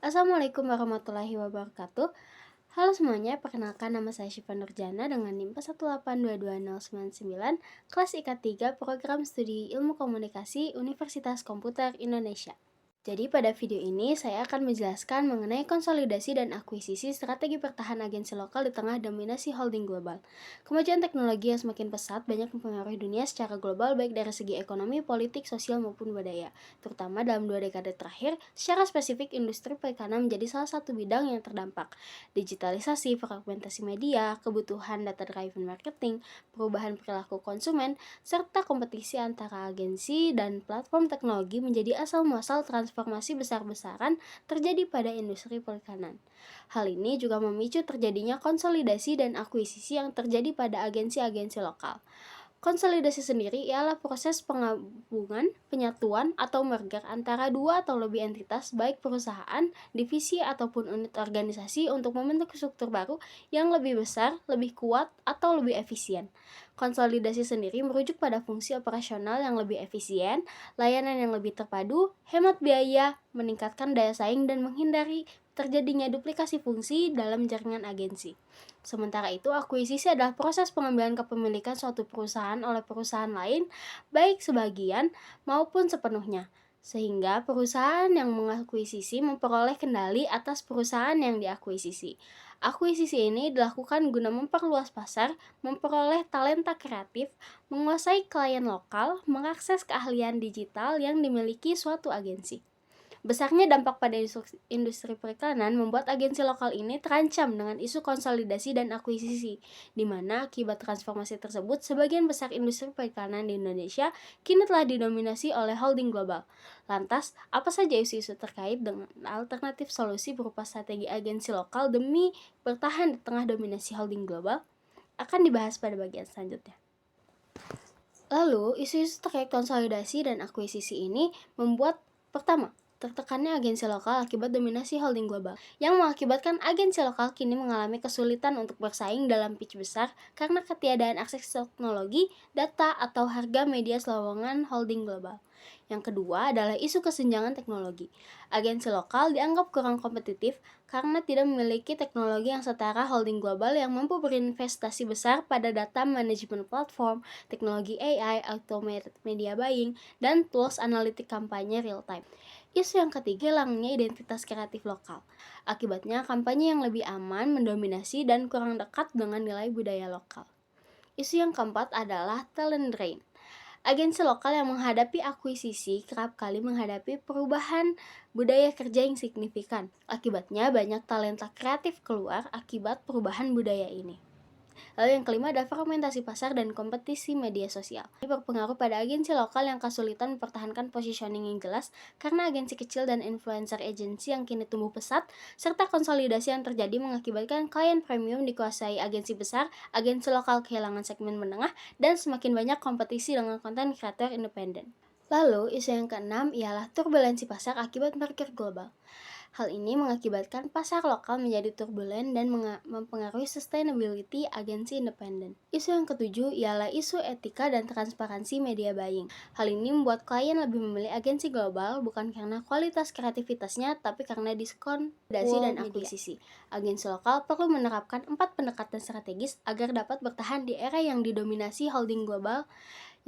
Assalamualaikum warahmatullahi wabarakatuh. Halo semuanya, perkenalkan nama saya Syifa Nurjana dengan NIM 1822099, kelas IK 3, Program Studi Ilmu Komunikasi Universitas Komputer Indonesia. Jadi pada video ini saya akan menjelaskan mengenai konsolidasi dan akuisisi strategi pertahanan agensi lokal di tengah dominasi holding global. Kemajuan teknologi yang semakin pesat banyak mempengaruhi dunia secara global baik dari segi ekonomi, politik, sosial maupun budaya. Terutama dalam 2 dekade terakhir, secara spesifik industri perikanan menjadi salah satu bidang yang terdampak. Digitalisasi, fragmentasi media, kebutuhan data-driven marketing, perubahan perilaku konsumen, serta kompetisi antara agensi dan platform teknologi menjadi asal-muasal transformasi besar-besaran terjadi pada industri perikanan. Hal ini juga memicu terjadinya konsolidasi dan akuisisi yang terjadi pada agensi-agensi lokal. Konsolidasi sendiri ialah proses penggabungan, penyatuan, atau merger antara dua atau lebih entitas baik perusahaan, divisi, ataupun unit organisasi untuk membentuk struktur baru yang lebih besar, lebih kuat, atau lebih efisien. Konsolidasi sendiri merujuk pada fungsi operasional yang lebih efisien, layanan yang lebih terpadu, hemat biaya, meningkatkan daya saing, dan menghindari terjadinya duplikasi fungsi dalam jaringan agensi. Sementara itu, akuisisi adalah proses pengambilan kepemilikan suatu perusahaan oleh perusahaan lain, baik sebagian maupun sepenuhnya, sehingga perusahaan yang mengakuisisi memperoleh kendali atas perusahaan yang diakuisisi. Akuisisi ini dilakukan guna memperluas pasar, memperoleh talenta kreatif, menguasai klien lokal, mengakses keahlian digital yang dimiliki suatu agensi. Besarnya dampak pada industri perikanan membuat agensi lokal ini terancam dengan isu konsolidasi dan akuisisi, di mana akibat transformasi tersebut, sebagian besar industri perikanan di Indonesia kini telah didominasi oleh holding global. Lantas, apa saja isu-isu terkait dengan alternatif solusi berupa strategi agensi lokal demi bertahan di tengah dominasi holding global? Akan dibahas pada bagian selanjutnya. Lalu, isu-isu terkait konsolidasi dan akuisisi ini membuat pertama, tertekannya agensi lokal akibat dominasi holding global, yang mengakibatkan agensi lokal kini mengalami kesulitan untuk bersaing dalam pitch besar karena ketiadaan akses teknologi, data, atau harga media selowongan holding global. Yang kedua adalah isu kesenjangan teknologi. Agensi lokal dianggap kurang kompetitif karena tidak memiliki teknologi yang setara holding global yang mampu berinvestasi besar pada data management platform, teknologi AI, automated media buying, dan tools analitik kampanye real time. Isu yang ketiga, hilangnya identitas kreatif lokal. Akibatnya, kampanye yang lebih aman mendominasi dan kurang dekat dengan nilai budaya lokal. Isu yang keempat adalah talent drain. Agensi lokal yang menghadapi akuisisi kerap kali menghadapi perubahan budaya kerja yang signifikan. Akibatnya, banyak talenta kreatif keluar akibat perubahan budaya ini. Lalu yang kelima adalah fragmentasi pasar dan kompetisi media sosial. Ini berpengaruh pada agensi lokal yang kesulitan mempertahankan positioning yang jelas karena agensi kecil dan influencer agency yang kini tumbuh pesat, serta konsolidasi yang terjadi mengakibatkan klien premium dikuasai agensi besar, agensi lokal kehilangan segmen menengah, dan semakin banyak kompetisi dengan konten kreator independen. Lalu, isu yang keenam ialah turbulensi pasar akibat merger global. Hal ini mengakibatkan pasar lokal menjadi turbulen dan mempengaruhi sustainability agensi independen. Isu yang ketujuh ialah isu etika dan transparansi media buying. Hal ini membuat klien lebih memilih agensi global bukan karena kualitas kreativitasnya, tapi karena diskon, dasi, dan akuisisi. Agensi lokal perlu menerapkan 4 pendekatan strategis agar dapat bertahan di era yang didominasi holding global,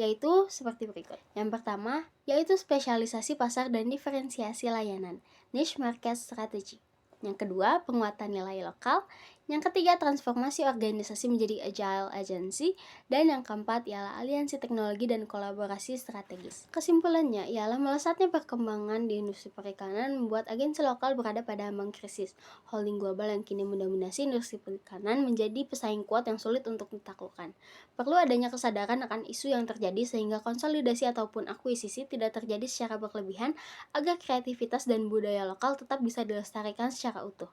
yaitu seperti berikut. Yang pertama, yaitu spesialisasi pasar dan diferensiasi layanan, niche market strategy. Yang kedua, penguatan nilai lokal. Yang ketiga, transformasi organisasi menjadi agile agency. Dan yang keempat ialah aliansi teknologi dan kolaborasi strategis. Kesimpulannya ialah melesatnya perkembangan di industri perikanan membuat agensi lokal berada pada ambang krisis. Holding global yang kini mendominasi industri perikanan menjadi pesaing kuat yang sulit untuk ditaklukkan. Perlu adanya kesadaran akan isu yang terjadi sehingga konsolidasi ataupun akuisisi tidak terjadi secara berlebihan agar kreativitas dan budaya lokal tetap bisa dilestarikan secara utuh.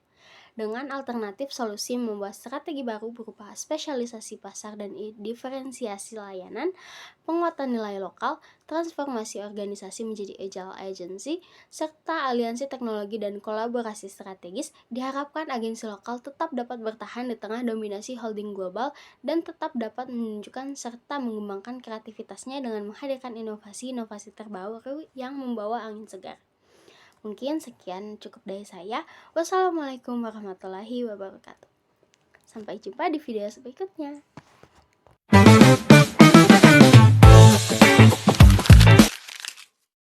Dengan alternatif solusi membuat strategi baru berupa spesialisasi pasar dan diferensiasi layanan, penguatan nilai lokal, transformasi organisasi menjadi agile agency, serta aliansi teknologi dan kolaborasi strategis, diharapkan agensi lokal tetap dapat bertahan di tengah dominasi holding global dan tetap dapat menunjukkan serta mengembangkan kreativitasnya dengan menghadirkan inovasi-inovasi terbaru yang membawa angin segar. Mungkin sekian cukup dari saya. Wassalamualaikum warahmatullahi wabarakatuh. Sampai jumpa di video berikutnya.